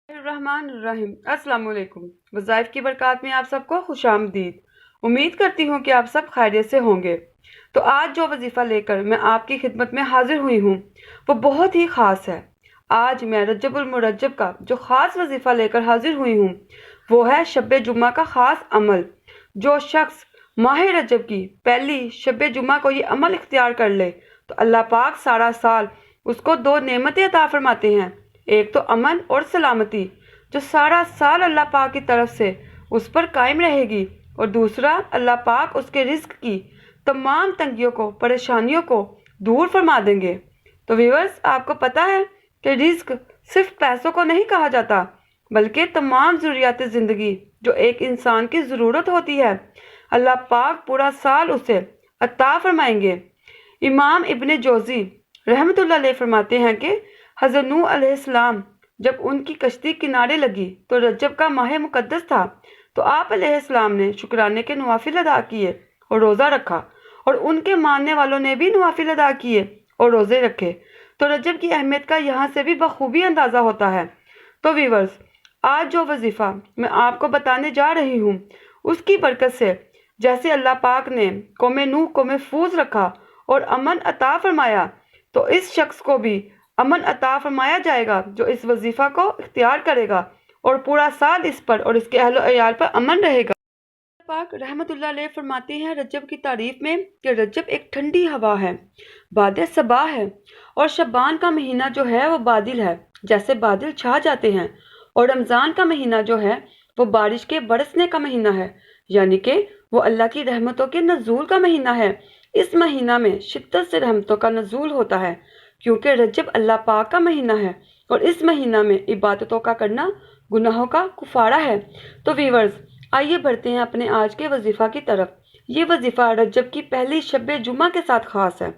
الرحمن الرحیم السلام علیکم۔ وظائف کی برکات میں آپ سب کو خوش آمدید۔ امید کرتی ہوں کہ آپ سب خیریت سے ہوں گے۔ تو آج جو وظیفہ لے کر میں آپ کی خدمت میں حاضر ہوئی ہوں وہ بہت ہی خاص ہے۔ آج میں رجب المرجب کا جو خاص وظیفہ لے کر حاضر ہوئی ہوں وہ ہے شب جمعہ کا خاص عمل۔ جو شخص ماہ رجب کی پہلی شب جمعہ کو یہ عمل اختیار کر لے تو اللہ پاک سارا سال اس کو دو نعمتیں عطا فرماتے ہیں۔ ایک تو امن اور سلامتی جو سارا سال اللہ پاک کی طرف سے اس پر قائم رہے گی، اور دوسرا اللہ پاک اس کے رزق کی تمام تنگیوں کو پریشانیوں کو دور فرما دیں گے۔ تو ویورز، آپ کو پتہ ہے کہ رزق صرف پیسوں کو نہیں کہا جاتا بلکہ تمام ضروریات زندگی جو ایک انسان کی ضرورت ہوتی ہے اللہ پاک پورا سال اسے عطا فرمائیں گے۔ امام ابن جوزی رحمۃ اللہ علیہ فرماتے ہیں کہ حضرت نوح علیہ السلام جب ان کی کشتی کنارے لگی تو رجب کا ماہ مقدس تھا، تو آپ علیہ السلام نے شکرانے کے نوافل ادا کیے اور روزہ رکھا، اور ان کے ماننے والوں نے بھی نوافل ادا کیے اور روزے رکھے۔ تو رجب کی اہمیت کا یہاں سے بھی بخوبی اندازہ ہوتا ہے۔ تو ویورز، آج جو وظیفہ میں آپ کو بتانے جا رہی ہوں اس کی برکت سے جیسے اللہ پاک نے قوم نوح کو محفوظ رکھا اور امن عطا فرمایا، تو اس شخص کو بھی امن عطا فرمایا جائے گا جو اس وظیفہ کو اختیار کرے گا، اور پورا سال اس پر اور اس کے اہل و عیال پر امن رہے گا۔ پاک رحمت اللہ علیہ فرماتے ہیں رجب کی تعریف میں کہ رجب ایک ٹھنڈی ہوا ہے، باد صبا ہے، اور شعبان کا مہینہ جو ہے وہ بادل ہے، جیسے بادل چھا جاتے ہیں، اور رمضان کا مہینہ جو ہے وہ بارش کے برسنے کا مہینہ ہے، یعنی کہ وہ اللہ کی رحمتوں کے نزول کا مہینہ ہے۔ اس مہینہ میں شدت سے رحمتوں کا نزول ہوتا ہے کیونکہ رجب اللہ پاک کا مہینہ ہے، اور اس مہینہ میں عبادتوں کا کرنا گناہوں کا کفارہ ہے۔ تو ویورز، آئیے بڑھتے ہیں اپنے آج کے وظیفہ کی طرف۔ یہ وظیفہ رجب کی پہلی شب جمعہ کے ساتھ خاص ہے۔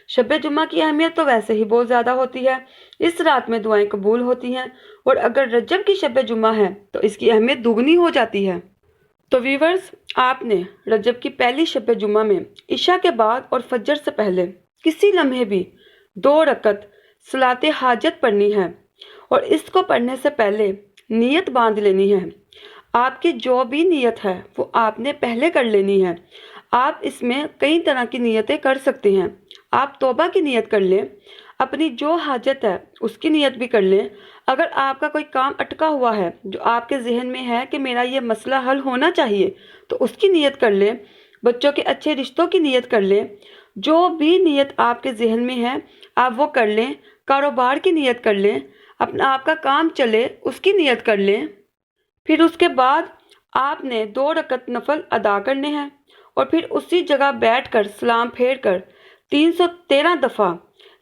شب جمعہ کی اہمیت تو ویسے ہی بہت زیادہ ہوتی ہے، اس رات میں دعائیں قبول ہوتی ہیں، اور اگر رجب کی شب جمعہ ہے تو اس کی اہمیت دوگنی ہو جاتی ہے۔ تو ویورز، آپ نے رجب کی پہلی شب جمعہ میں عشاء کے بعد اور فجر سے پہلے کسی لمحے بھی 2 رکعت صلاۃ حاجت پڑھنی ہے، اور اس کو پڑھنے سے پہلے نیت باندھ لینی ہے۔ آپ کی جو بھی نیت ہے وہ آپ نے پہلے کر لینی ہے۔ آپ اس میں کئی طرح کی نیتیں کر سکتے ہیں۔ آپ توبہ کی نیت کر لیں، اپنی جو حاجت ہے اس کی نیت بھی کر لیں۔ اگر آپ کا کوئی کام اٹکا ہوا ہے جو آپ کے ذہن میں ہے کہ میرا یہ مسئلہ حل ہونا چاہیے تو اس کی نیت کر لیں۔ بچوں کے اچھے رشتوں کی نیت کر لیں۔ جو بھی نیت آپ کے ذہن میں ہے آپ وہ کر لیں۔ کاروبار کی نیت کر لیں، اپنا آپ کا کام چلے اس کی نیت کر لیں۔ پھر اس کے بعد آپ نے 2 رکعت نفل ادا کرنے ہیں، اور پھر اسی جگہ بیٹھ کر سلام پھیر کر 313 دفعہ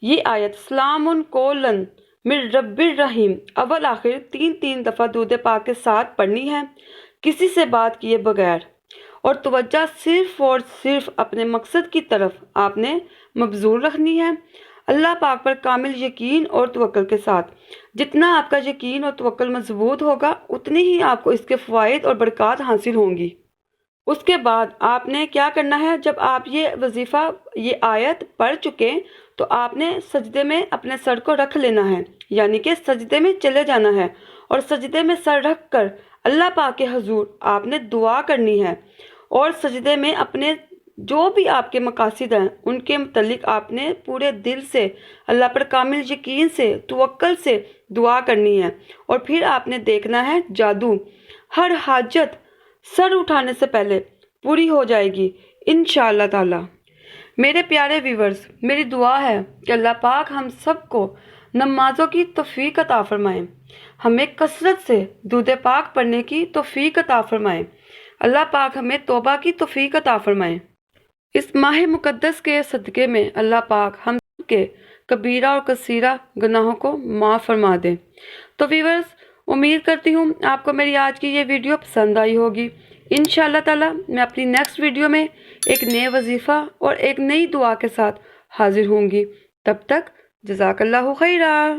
یہ آیت سلام قولاً من رب الرحیم اول آخر 3 دفعہ درود پاک کے ساتھ پڑھنی ہے، کسی سے بات کیے بغیر، اور توجہ صرف اور صرف اپنے مقصد کی طرف آپ نے مبذول رکھنی ہے، اللہ پاک پر کامل یقین اور توکل کے ساتھ۔ جتنا آپ کا یقین اور توکل مضبوط ہوگا اتنی ہی آپ کو اس کے فوائد اور برکات حاصل ہوں گی۔ اس کے بعد آپ نے کیا کرنا ہے، جب آپ یہ وظیفہ یہ آیت پڑھ چکے تو آپ نے سجدے میں اپنے سر کو رکھ لینا ہے، یعنی کہ سجدے میں چلے جانا ہے، اور سجدے میں سر رکھ کر اللہ پاک کے حضور آپ نے دعا کرنی ہے، اور سجدے میں اپنے جو بھی آپ کے مقاصد ہیں ان کے متعلق آپ نے پورے دل سے اللہ پر کامل یقین سے توکل سے دعا کرنی ہے، اور پھر آپ نے دیکھنا ہے جادو، ہر حاجت سر اٹھانے سے پہلے پوری ہو جائے گی انشاءاللہ تعالی۔ میرے پیارے ویورز، میری دعا ہے کہ اللہ پاک ہم سب کو نمازوں کی توفیق عطا فرمائے، ہمیں کثرت سے درود پاک پڑھنے کی توفیق عطا فرمائے، اللہ پاک ہمیں توبہ کی توفیق عطا فرمائے۔ اس ماہ مقدس کے صدقے میں اللہ پاک ہم سب کے کبیرہ اور کثیرہ گناہوں کو معاف فرما دے۔ تو ویورز، امید کرتی ہوں آپ کو میری آج کی یہ ویڈیو پسند آئی ہوگی۔ انشاءاللہ تعالی میں اپنی نیکسٹ ویڈیو میں ایک نئے وظیفہ اور ایک نئی دعا کے ساتھ حاضر ہوں گی۔ تب تک جزاک اللہ خیرہ۔